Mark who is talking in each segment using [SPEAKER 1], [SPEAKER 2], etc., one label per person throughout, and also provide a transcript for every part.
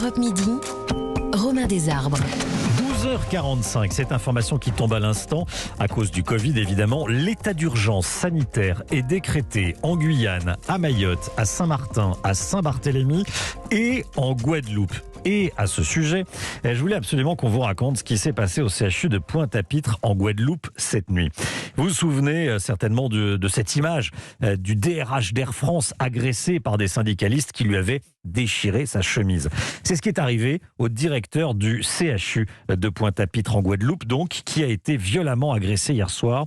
[SPEAKER 1] Europe Midi, Romain Desarbres.
[SPEAKER 2] 12h45, cette information qui tombe à l'instant, à cause du Covid évidemment, l'état d'urgence sanitaire est décrété en Guyane, à Mayotte, à Saint-Martin, à Saint-Barthélemy et en Guadeloupe. Et à ce sujet, je voulais absolument qu'on vous raconte ce qui s'est passé au CHU de Pointe-à-Pitre en Guadeloupe cette nuit. Vous vous souvenez certainement de cette image du DRH d'Air France agressé par des syndicalistes qui lui avaient déchiré sa chemise. C'est ce qui est arrivé au directeur du CHU de Pointe-à-Pitre en Guadeloupe, donc, qui a été violemment agressé hier soir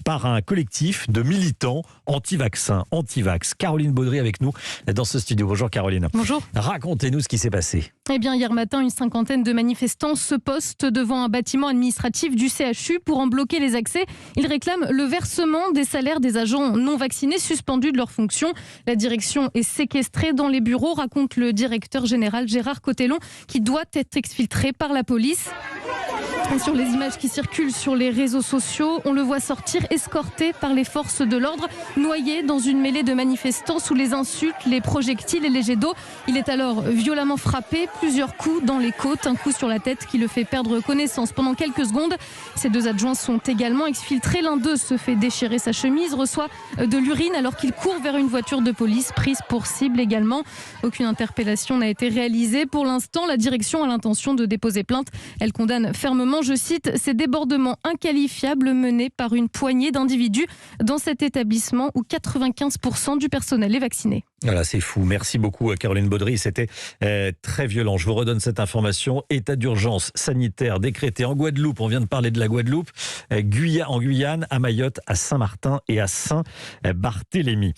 [SPEAKER 2] par un collectif de militants anti-vaccins, anti-vax. Caroline Baudry avec nous dans ce studio. Bonjour Caroline.
[SPEAKER 3] Bonjour.
[SPEAKER 2] Racontez-nous ce qui s'est passé.
[SPEAKER 3] Eh bien, hier matin, une cinquantaine de manifestants se postent devant un bâtiment administratif du CHU pour en bloquer les accès. Ils réclament le versement des salaires des agents non vaccinés suspendus de leurs fonctions. La direction est séquestrée dans les bureaux, raconte le directeur général Gérard Cotellon, qui doit être exfiltré par la police. Et sur les images qui circulent sur les réseaux sociaux, on le voit sortir escorté par les forces de l'ordre, noyé dans une mêlée de manifestants sous les insultes, les projectiles et les jets d'eau. Il est alors violemment frappé, plusieurs coups dans les côtes, un coup sur la tête qui le fait perdre connaissance pendant quelques secondes. Ses deux adjoints sont également exfiltrés. L'un d'eux se fait déchirer sa chemise, reçoit de l'urine alors qu'il court vers une voiture de police prise pour cible également. Aucune interpellation n'a été réalisée. Pour l'instant, la direction a l'intention de déposer plainte. Elle condamne fermement, je cite, ces débordements inqualifiables menés par une poignée d'individus dans cet établissement où 95% du personnel est vacciné.
[SPEAKER 2] Voilà, c'est fou. Merci beaucoup Caroline Baudry. C'était très violent. Je vous redonne cette information. État d'urgence sanitaire décrété en Guadeloupe. On vient de parler de la Guadeloupe. En Guyane, à Mayotte, à Saint-Martin et à Saint-Barthélemy.